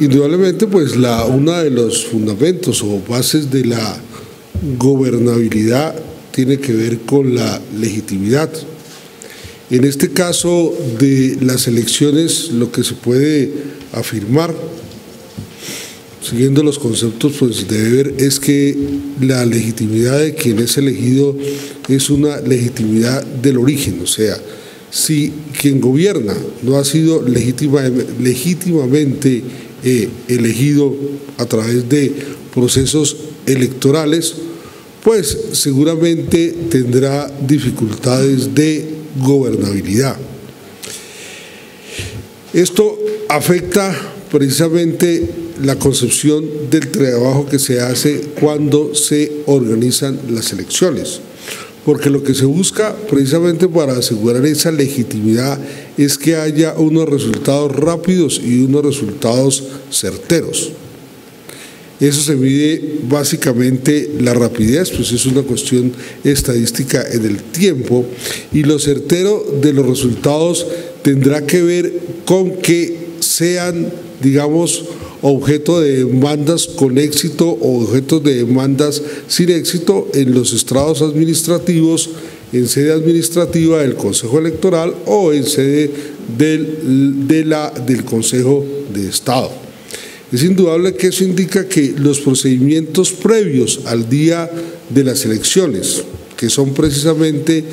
Indudablemente, pues uno de los fundamentos o bases de la gobernabilidad tiene que ver con la legitimidad. En este caso de las elecciones, lo que se puede afirmar, siguiendo los conceptos pues de Weber, es que la legitimidad de quien es elegido es una legitimidad del origen, o sea, si quien gobierna no ha sido legítimamente elegido a través de procesos electorales, pues seguramente tendrá dificultades de gobernabilidad. Esto afecta precisamente la concepción del trabajo que se hace cuando se organizan las elecciones, porque lo que se busca precisamente para asegurar esa legitimidad es que haya unos resultados rápidos y unos resultados certeros. Eso se mide básicamente la rapidez, pues es una cuestión estadística en el tiempo, y lo certero de los resultados tendrá que ver con que sean, digamos, objeto de demandas con éxito o objetos de demandas sin éxito en los estrados administrativos, en sede administrativa del Consejo Electoral o en sede del Consejo de Estado. Es indudable que eso indica que los procedimientos previos al día de las elecciones, que son precisamente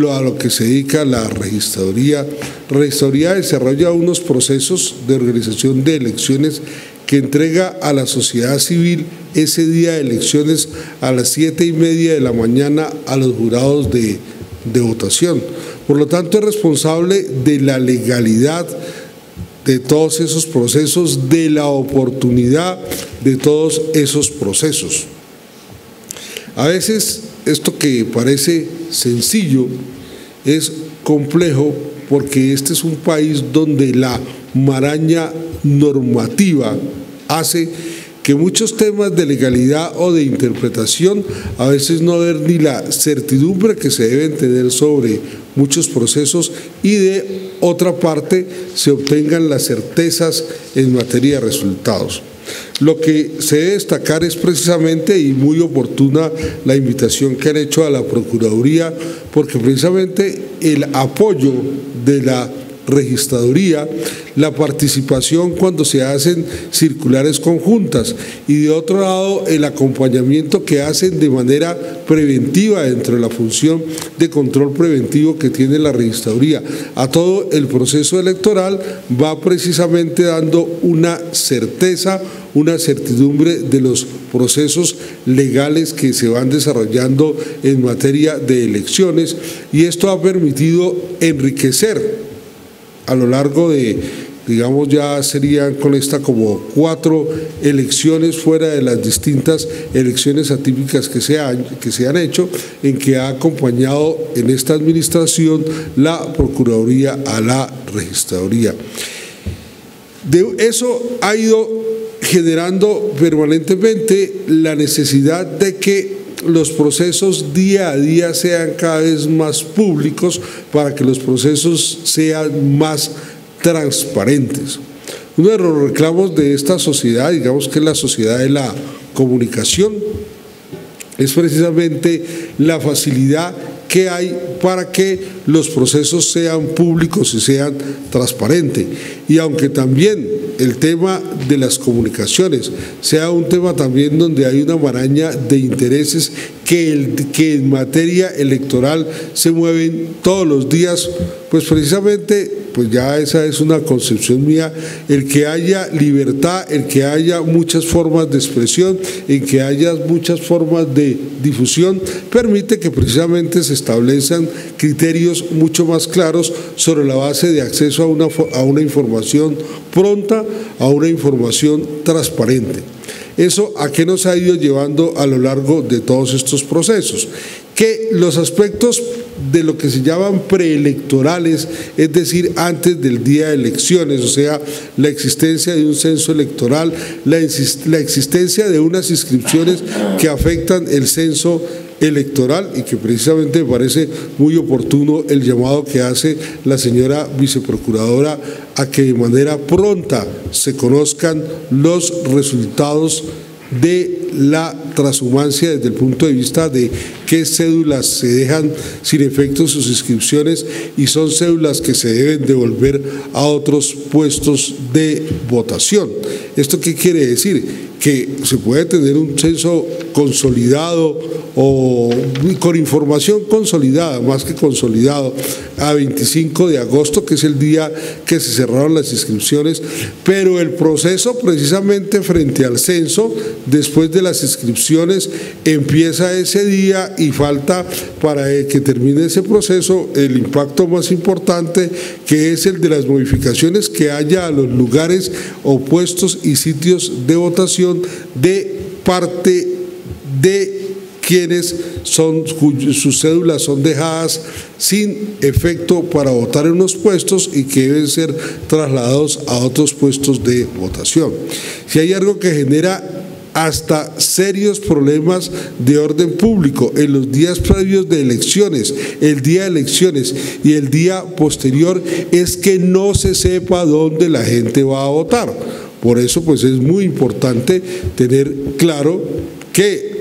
a lo que se dedica la registraduría desarrolla unos procesos de organización de elecciones que entrega a la sociedad civil ese día de elecciones a las 7:30 de la mañana a los jurados de votación. Por lo tanto, es responsable de la legalidad de todos esos procesos, de la oportunidad de todos esos procesos. A veces esto que parece sencillo es complejo porque este es un país donde la maraña normativa hace que muchos temas de legalidad o de interpretación a veces no haber ni la certidumbre que se deben tener sobre muchos procesos y de otra parte se obtengan las certezas en materia de resultados. Lo que se debe destacar es precisamente, y muy oportuna la invitación que han hecho a la Procuraduría, porque precisamente el apoyo de la registraduría, la participación cuando se hacen circulares conjuntas y de otro lado el acompañamiento que hacen de manera preventiva dentro de la función de control preventivo que tiene la registraduría a todo el proceso electoral va precisamente dando una certeza, una certidumbre de los procesos legales que se van desarrollando en materia de elecciones, y esto ha permitido enriquecer a lo largo de, digamos, ya serían con esta como 4 elecciones fuera de las distintas elecciones atípicas que se han hecho, en que ha acompañado en esta administración la Procuraduría a la Registraduría. Eso ha ido generando permanentemente la necesidad de que los procesos día a día sean cada vez más públicos para que los procesos sean más transparentes. Uno de los reclamos de esta sociedad, digamos que es la sociedad de la comunicación, es precisamente la facilidad que hay para que los procesos sean públicos y sean transparentes. Y aunque también el tema de las comunicaciones sea un tema también donde hay una maraña de intereses que en materia electoral se mueven todos los días, pues precisamente pues ya esa es una concepción mía, el que haya libertad, el que haya muchas formas de expresión, el que haya muchas formas de difusión, permite que precisamente se establezcan criterios mucho más claros sobre la base de acceso a una información pronta, a una información transparente. ¿Eso a qué nos ha ido llevando a lo largo de todos estos procesos? Que los aspectos de lo que se llaman preelectorales, es decir, antes del día de elecciones, o sea, la existencia de un censo electoral, la existencia de unas inscripciones que afectan el censo electoral, y que precisamente me parece muy oportuno el llamado que hace la señora viceprocuradora a que de manera pronta se conozcan los resultados de la transhumancia desde el punto de vista de qué cédulas se dejan sin efecto sus inscripciones y son cédulas que se deben devolver a otros puestos de votación. ¿Esto qué quiere decir? Que se puede tener un censo consolidado o con información consolidada, más que consolidado, a 25 de agosto, que es el día que se cerraron las inscripciones, pero el proceso precisamente frente al censo, después de las inscripciones, empieza ese día y falta para que termine ese proceso el impacto más importante, que es el de las modificaciones que haya a los lugares o puestos y sitios de votación de parte de quienes sus cédulas son dejadas sin efecto para votar en unos puestos y que deben ser trasladados a otros puestos de votación. Si hay algo que genera hasta serios problemas de orden público en los días previos de elecciones, el día de elecciones y el día posterior, es que no se sepa dónde la gente va a votar. Por eso pues es muy importante tener claro que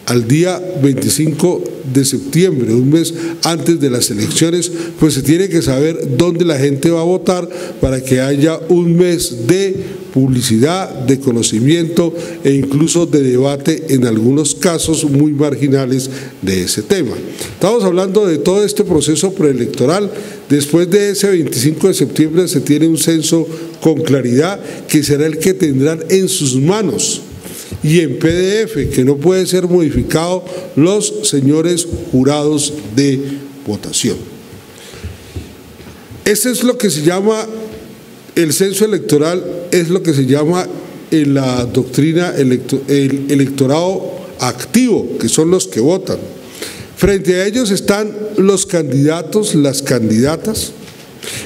al día 25 de septiembre, un mes antes de las elecciones, pues se tiene que saber dónde la gente va a votar para que haya un mes de publicidad, de conocimiento e incluso de debate en algunos casos muy marginales de ese tema. Estamos hablando de todo este proceso preelectoral. Después de ese 25 de septiembre se tiene un censo con claridad que será el que tendrán en sus manos y en PDF, que no puede ser modificado, los señores jurados de votación. Ese es lo que se llama el censo electoral, es lo que se llama en la doctrina el electorado activo, que son los que votan. Frente a ellos están los candidatos, las candidatas,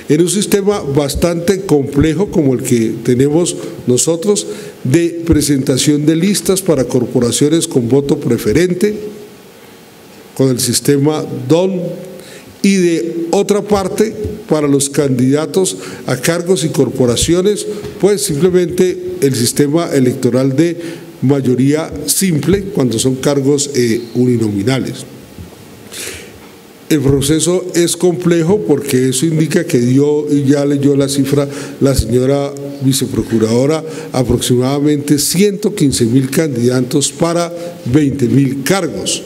en un sistema bastante complejo como el que tenemos nosotros, de presentación de listas para corporaciones con voto preferente, con el sistema DON, y de otra parte para los candidatos a cargos y corporaciones, pues simplemente el sistema electoral de mayoría simple cuando son cargos uninominales. El proceso es complejo porque eso indica que dio, y ya leyó la cifra la señora viceprocuradora, aproximadamente 115.000 candidatos para 20.000 cargos.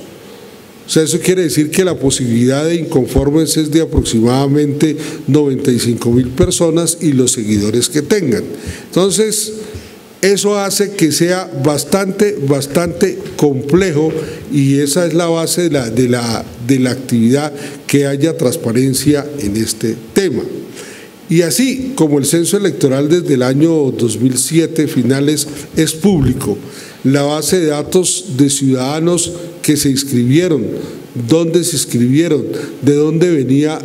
O sea, eso quiere decir que la posibilidad de inconformes es de aproximadamente 95.000 personas y los seguidores que tengan. Entonces, eso hace que sea bastante complejo, y esa es la base de la actividad, que haya transparencia en este tema. Y así como el censo electoral desde el año 2007 finales es público, la base de datos de ciudadanos que se inscribieron, dónde se inscribieron, de dónde venía,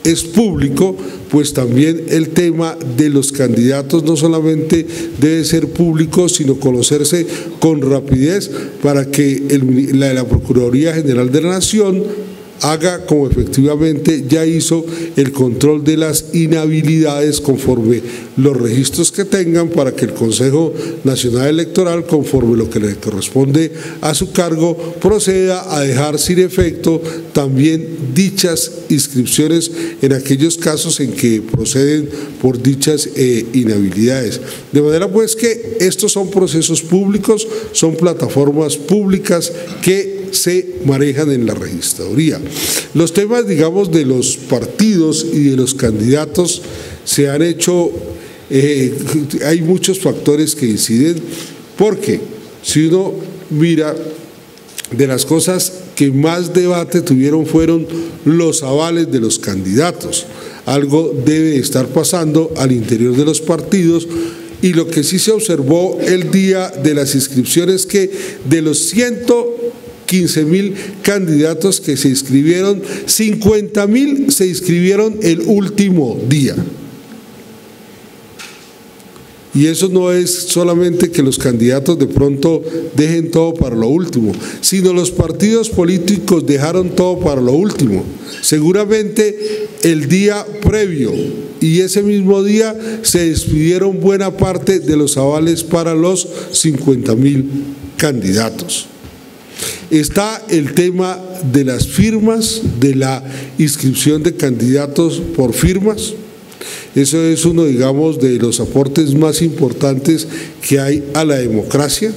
es público, pues también el tema de los candidatos no solamente debe ser público, sino conocerse con rapidez para que la Procuraduría General de la Nación haga como efectivamente ya hizo el control de las inhabilidades conforme los registros que tengan, para que el Consejo Nacional Electoral, conforme lo que le corresponde a su cargo, proceda a dejar sin efecto también dichas inscripciones en aquellos casos en que proceden por dichas inhabilidades. De manera pues que estos son procesos públicos, son plataformas públicas que se manejan en la registraduría. Los temas, digamos, de los partidos y de los candidatos se han hecho, hay muchos factores que inciden, porque si uno mira, de las cosas que más debate tuvieron fueron los avales de los candidatos. Algo debe estar pasando al interior de los partidos. Y lo que sí se observó el día de las inscripciones, que de los 115.000 candidatos que se inscribieron, 50.000 se inscribieron el último día. Y eso no es solamente que los candidatos de pronto dejen todo para lo último, sino los partidos políticos dejaron todo para lo último. Seguramente el día previo y ese mismo día se despidieron buena parte de los avales para los 50.000 candidatos. Está el tema de las firmas, de la inscripción de candidatos por firmas. Eso es uno, digamos, de los aportes más importantes que hay a la democracia.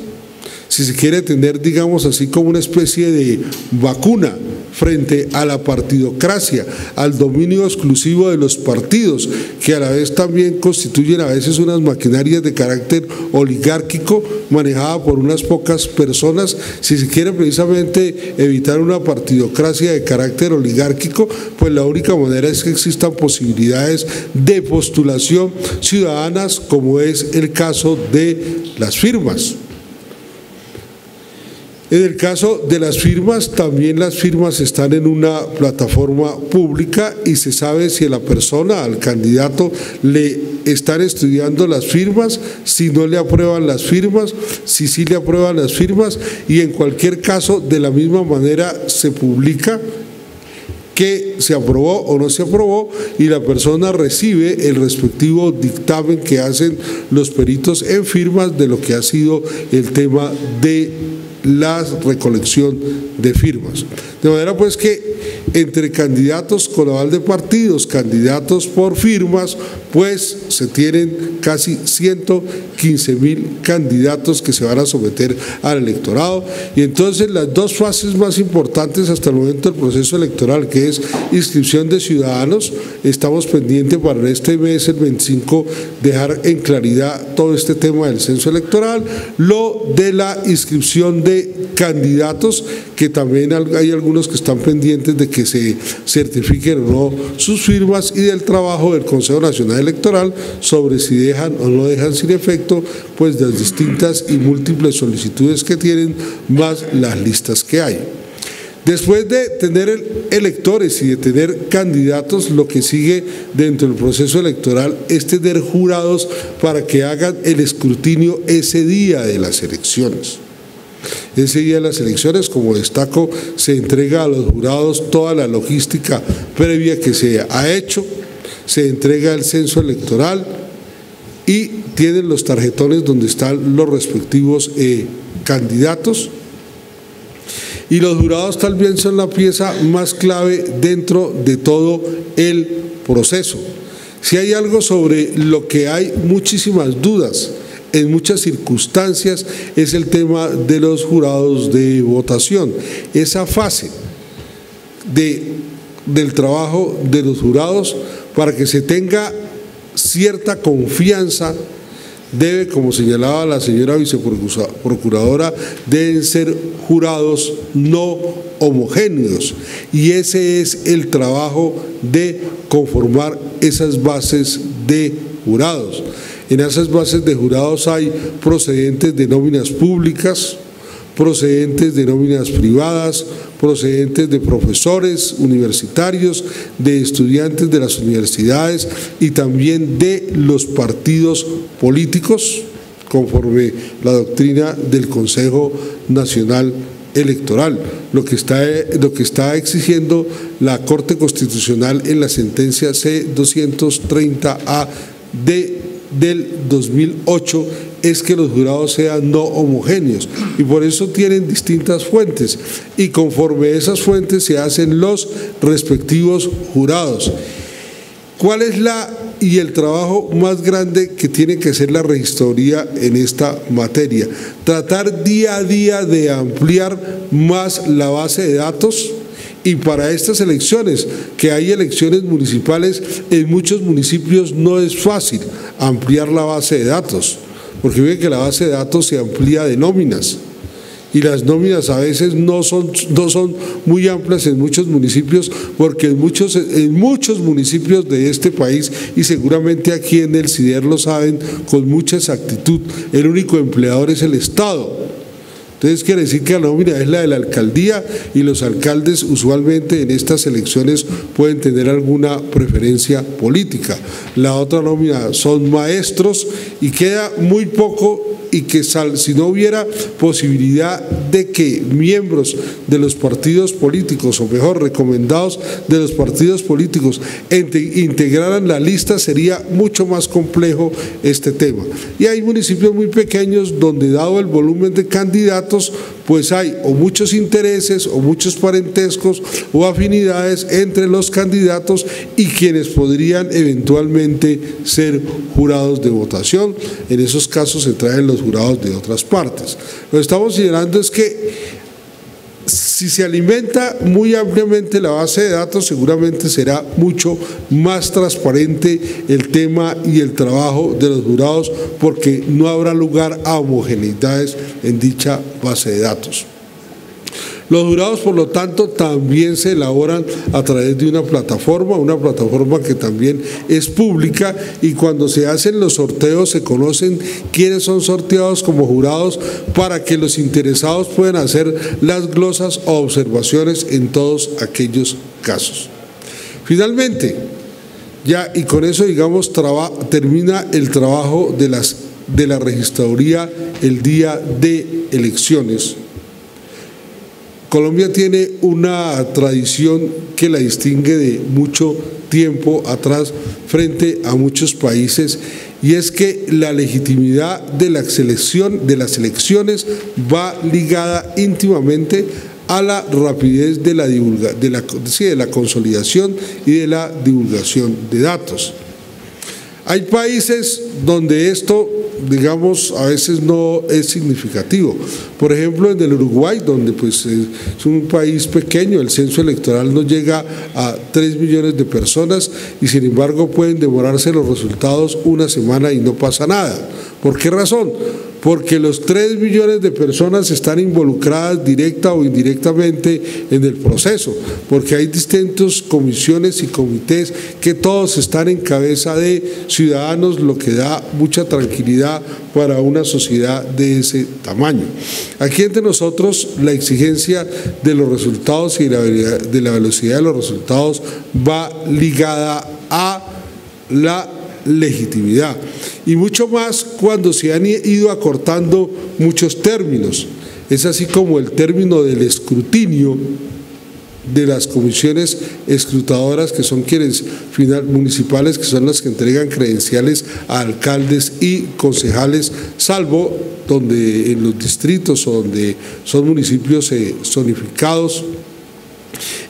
Si se quiere tener, digamos, así como una especie de vacuna frente a la partidocracia, al dominio exclusivo de los partidos, que a la vez también constituyen a veces unas maquinarias de carácter oligárquico manejada por unas pocas personas. Si se quiere precisamente evitar una partidocracia de carácter oligárquico, pues la única manera es que existan posibilidades de postulación ciudadanas, como es el caso de las firmas. En el caso de las firmas, también las firmas están en una plataforma pública y se sabe si a la persona, al candidato, le están estudiando las firmas, si no le aprueban las firmas, si sí le aprueban las firmas, y en cualquier caso, de la misma manera se publica que se aprobó o no se aprobó, y la persona recibe el respectivo dictamen que hacen los peritos en firmas de lo que ha sido el tema de la recolección de firmas. De manera pues que entre candidatos con aval de partidos, candidatos por firmas, pues se tienen casi 115.000 candidatos que se van a someter al electorado. Y entonces las dos fases más importantes hasta el momento del proceso electoral, que es inscripción de ciudadanos, estamos pendientes para este mes, el 25, dejar en claridad todo este tema del censo electoral, lo de la inscripción de candidatos, que también hay algunos que están pendientes de que se certifiquen o no sus firmas, y del trabajo del Consejo Nacional Electoral sobre si dejan o no dejan sin efecto pues las distintas y múltiples solicitudes que tienen, más las listas que hay. Después de tener electores y de tener candidatos, lo que sigue dentro del proceso electoral es tener jurados para que hagan el escrutinio ese día de las elecciones. Ese día de las elecciones, como destaco, se entrega a los jurados toda la logística previa que se ha hecho, se entrega el censo electoral y tienen los tarjetones donde están los respectivos candidatos. Y los jurados también son la pieza más clave dentro de todo el proceso. Si hay algo sobre lo que hay muchísimas dudas en muchas circunstancias, es el tema de los jurados de votación. Esa fase del trabajo de los jurados, para que se tenga cierta confianza, debe, como señalaba la señora viceprocuradora, deben ser jurados no homogéneos, y ese es el trabajo de conformar esas bases de jurados. En esas bases de jurados hay procedentes de nóminas públicas, procedentes de nóminas privadas, procedentes de profesores universitarios, de estudiantes de las universidades y también de los partidos políticos, conforme la doctrina del Consejo Nacional Electoral, lo que está exigiendo la Corte Constitucional en la sentencia C-230A del 2008, es que los jurados sean no homogéneos, y por eso tienen distintas fuentes, y conforme a esas fuentes se hacen los respectivos jurados. ¿Cuál es el trabajo más grande que tiene que hacer la registraduría en esta materia? Tratar día a día de ampliar más la base de datos. Y para estas elecciones, que hay elecciones municipales, en muchos municipios no es fácil ampliar la base de datos, porque ven que la base de datos se amplía de nóminas, y las nóminas a veces no son muy amplias en muchos municipios, porque en muchos municipios de este país, y seguramente aquí en el CIDER lo saben con mucha exactitud, el único empleador es el Estado. Entonces quiere decir que la nómina es la de la alcaldía y los alcaldes usualmente en estas elecciones pueden tener alguna preferencia política. La otra nómina son maestros y queda muy poco, y que si no hubiera posibilidad de que miembros de los partidos políticos, o mejor, recomendados de los partidos políticos, integraran la lista, sería mucho más complejo este tema. Y hay municipios muy pequeños donde, dado el volumen de candidatos, pues hay o muchos intereses o muchos parentescos o afinidades entre los candidatos y quienes podrían eventualmente ser jurados de votación. En esos casos se traen los jurados de otras partes. Lo que estamos señalando es que si se alimenta muy ampliamente la base de datos, seguramente será mucho más transparente el tema y el trabajo de los jurados, porque no habrá lugar a homogeneidades en dicha base de datos. Los jurados, por lo tanto, también se elaboran a través de una plataforma que también es pública, y cuando se hacen los sorteos se conocen quiénes son sorteados como jurados para que los interesados puedan hacer las glosas o observaciones en todos aquellos casos. Finalmente, ya, y con eso, digamos, termina el trabajo de la registraduría el día de elecciones. Colombia tiene una tradición que la distingue de mucho tiempo atrás frente a muchos países, y es que la legitimidad de las elecciones va ligada íntimamente a la rapidez de la consolidación y de la divulgación de datos. Hay países donde esto, digamos, a veces no es significativo. Por ejemplo, en el Uruguay, donde pues es un país pequeño, el censo electoral no llega a 3 millones de personas, y sin embargo pueden demorarse los resultados una semana y no pasa nada. ¿Por qué razón? Porque los 3 millones de personas están involucradas directa o indirectamente en el proceso, porque hay distintas comisiones y comités que todos están en cabeza de ciudadanos, lo que da mucha tranquilidad para una sociedad de ese tamaño. Aquí entre nosotros la exigencia de los resultados y de la velocidad de los resultados va ligada a la legitimidad, y mucho más cuando se han ido acortando muchos términos. Es así como el término del escrutinio de las comisiones escrutadoras, que son quienes municipales, que son las que entregan credenciales a alcaldes y concejales, salvo donde en los distritos o donde son municipios zonificados.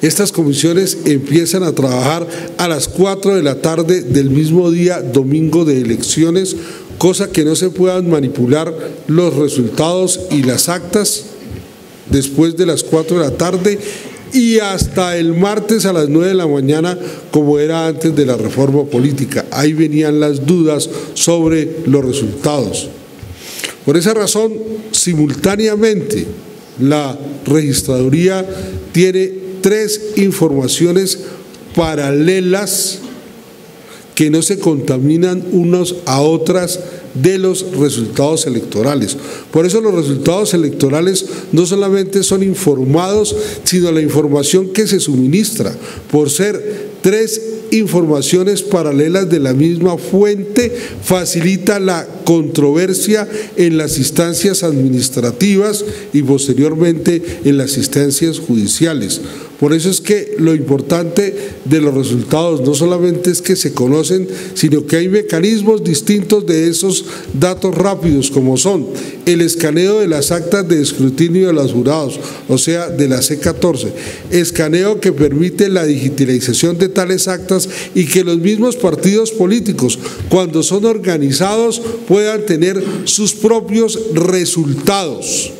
Estas comisiones empiezan a trabajar a las 4 de la tarde del mismo día domingo de elecciones, cosa que no se puedan manipular los resultados y las actas después de las 4 de la tarde y hasta el martes a las 9 de la mañana, como era antes de la reforma política. Ahí venían las dudas sobre los resultados. Por esa razón, simultáneamente, la registraduría tiene 3 informaciones paralelas que no se contaminan unas a otras de los resultados electorales. Por eso los resultados electorales no solamente son informados, sino la información que se suministra, por ser 3 informaciones paralelas de la misma fuente, facilita la controversia en las instancias administrativas y posteriormente en las instancias judiciales. Por eso es que lo importante de los resultados no solamente es que se conocen, sino que hay mecanismos distintos de esos datos rápidos, como son el escaneo de las actas de escrutinio de los jurados, o sea, de la C14, escaneo que permite la digitalización de tales actas y que los mismos partidos políticos, cuando son organizados, puedan tener sus propios resultados.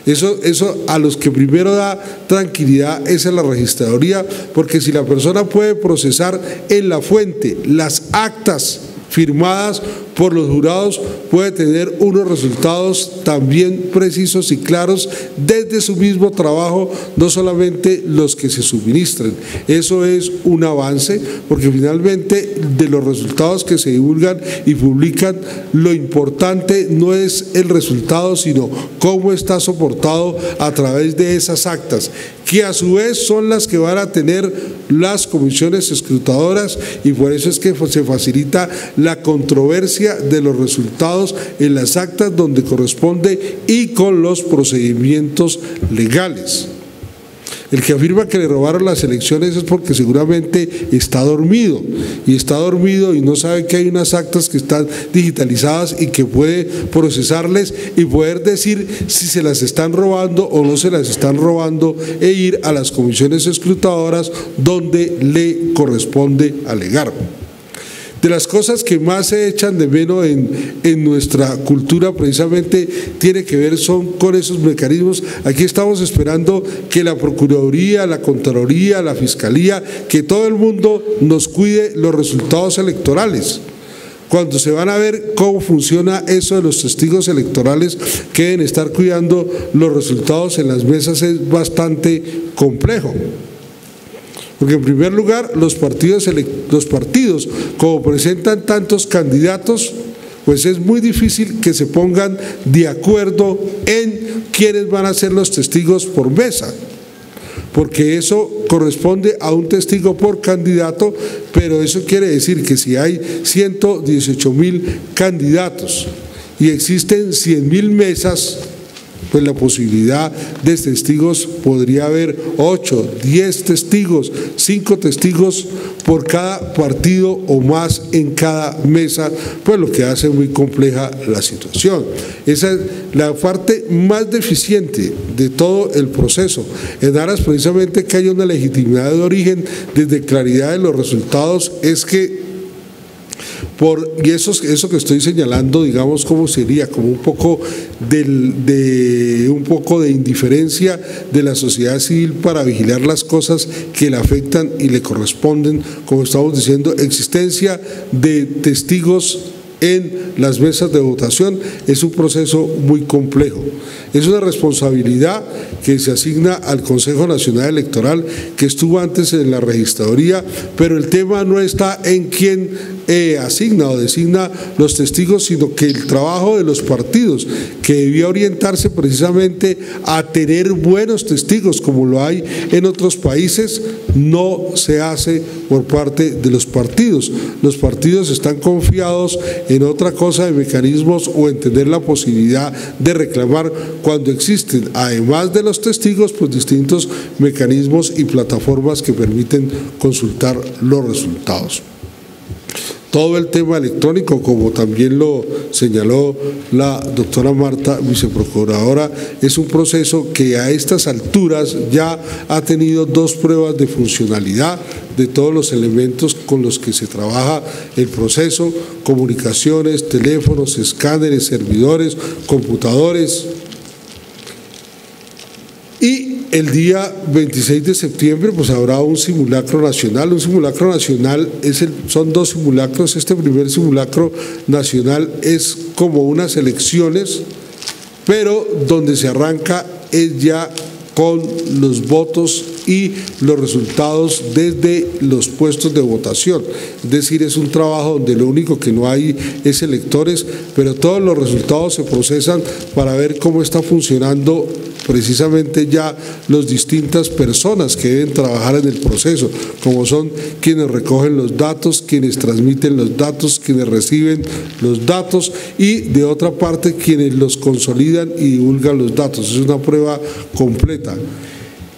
Eso a los que primero da tranquilidad es a la registraduría, porque si la persona puede procesar en la fuente las actas firmadas por los jurados puede tener unos resultados también precisos y claros desde su mismo trabajo, no solamente los que se suministren. Eso es un avance, porque finalmente de los resultados que se divulgan y publican, lo importante no es el resultado, sino cómo está soportado a través de esas actas, que a su vez son las que van a tener las comisiones escrutadoras, y por eso es que se facilita la controversia de los resultados en las actas donde corresponde y con los procedimientos legales. El que afirma que le robaron las elecciones es porque seguramente está dormido y no sabe que hay unas actas que están digitalizadas y que puede procesarles y poder decir si se las están robando o no se las están robando, e ir a las comisiones escrutadoras donde le corresponde alegar. De las cosas que más se echan de menos en nuestra cultura precisamente tiene que ver son con esos mecanismos. Aquí estamos esperando que la Procuraduría, la Contraloría, la Fiscalía, que todo el mundo nos cuide los resultados electorales. Cuando se van a ver cómo funciona eso de los testigos electorales que deben estar cuidando los resultados en las mesas, es bastante complejo. Porque en primer lugar, los partidos, como presentan tantos candidatos, pues es muy difícil que se pongan de acuerdo en quiénes van a ser los testigos por mesa, porque eso corresponde a un testigo por candidato, pero eso quiere decir que si hay 118.000 candidatos y existen 100.000 mesas, pues la posibilidad de testigos podría haber 8, 10 testigos, 5 testigos por cada partido o más en cada mesa, pues lo que hace muy compleja la situación. Esa es la parte más deficiente de todo el proceso, en aras precisamente que haya una legitimidad de origen desde claridad de los resultados. Es que y eso que estoy señalando, digamos, como sería como un poco de indiferencia de la sociedad civil para vigilar las cosas que le afectan y le corresponden, como estamos diciendo, existencia de testigos en las mesas de votación, es un proceso muy complejo. Es una responsabilidad que se asigna al Consejo Nacional Electoral, que estuvo antes en la registraduría, pero el tema no está en quién asigna o designa los testigos, sino que el trabajo de los partidos, que debía orientarse precisamente a tener buenos testigos como lo hay en otros países, no se hace por parte de los partidos. Los partidos están confiados en otra cosa de mecanismos o en tener la posibilidad de reclamar cuando existen, además de los testigos, pues distintos mecanismos y plataformas que permiten consultar los resultados. Todo el tema electrónico, como también lo señaló la doctora Marta, viceprocuradora, es un proceso que a estas alturas ya ha tenido 2 pruebas de funcionalidad de todos los elementos con los que se trabaja el proceso: comunicaciones, teléfonos, escáneres, servidores, computadores. Y el día 26 de septiembre pues habrá un simulacro nacional. Un simulacro nacional son 2 simulacros. Este primer simulacro nacional es como unas elecciones, pero donde se arranca es ya con los votos y los resultados desde los puestos de votación. Es decir, es un trabajo donde lo único que no hay es electores, pero todos los resultados se procesan para ver cómo está funcionando precisamente ya las distintas personas que deben trabajar en el proceso, como son quienes recogen los datos, quienes transmiten los datos, quienes reciben los datos y de otra parte quienes los consolidan y divulgan los datos. Es una prueba completa.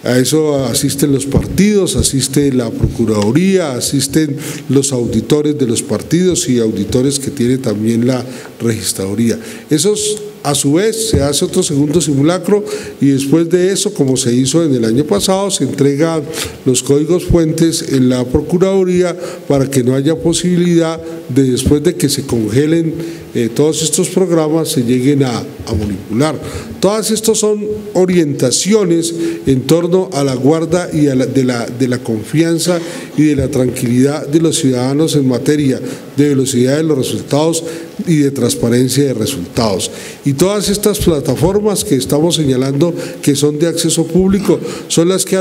A eso asisten los partidos, asiste la Procuraduría, asisten los auditores de los partidos y auditores que tiene también la registraduría. Esos, a su vez, se hace otro segundo simulacro y después de eso, como se hizo en el año pasado, se entregan los códigos fuentes en la Procuraduría para que no haya posibilidad de, después de que se congelen todos estos programas, se lleguen a manipular. Todas estas son orientaciones en torno a la guarda y de la confianza y de la tranquilidad de los ciudadanos en materia de velocidad de los resultados, y de transparencia de resultados. Y todas estas plataformas que estamos señalando que son de acceso público son las que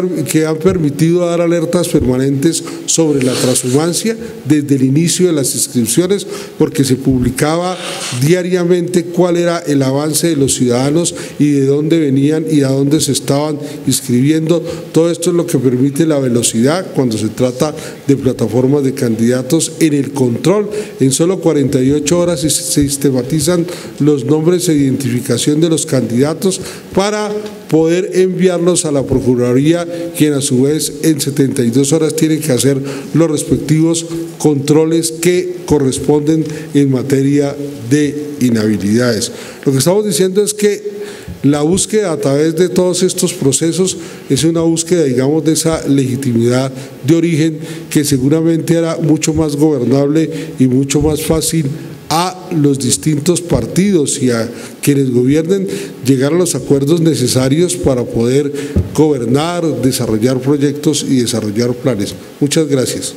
han permitido dar alertas permanentes sobre la transhumancia desde el inicio de las inscripciones, porque se publicaba diariamente cuál era el avance de los ciudadanos y de dónde venían y a dónde se estaban inscribiendo. Todo esto es lo que permite la velocidad cuando se trata de plataformas de candidatos en el control. En solo 48 horas se sistematizan los nombres e identificación de los candidatos para poder enviarlos a la Procuraduría, quien a su vez en 72 horas tiene que hacer los respectivos controles que corresponden en materia de inhabilidades. Lo que estamos diciendo es que la búsqueda a través de todos estos procesos es una búsqueda, digamos, de esa legitimidad de origen que seguramente era mucho más gobernable y mucho más fácil a los distintos partidos y a quienes gobiernen llegar a los acuerdos necesarios para poder gobernar, desarrollar proyectos y desarrollar planes. Muchas gracias.